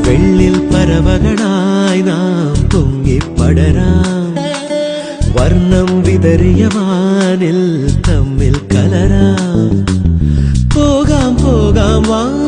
വെള്ളിൽ പറവകളായി നാം പൊങ്ങിപ്പടരാം. വർണ്ണം വിതറിയ വാനിൽ തമ്മിൽ കലരാം. പോകാം പോകാം വാ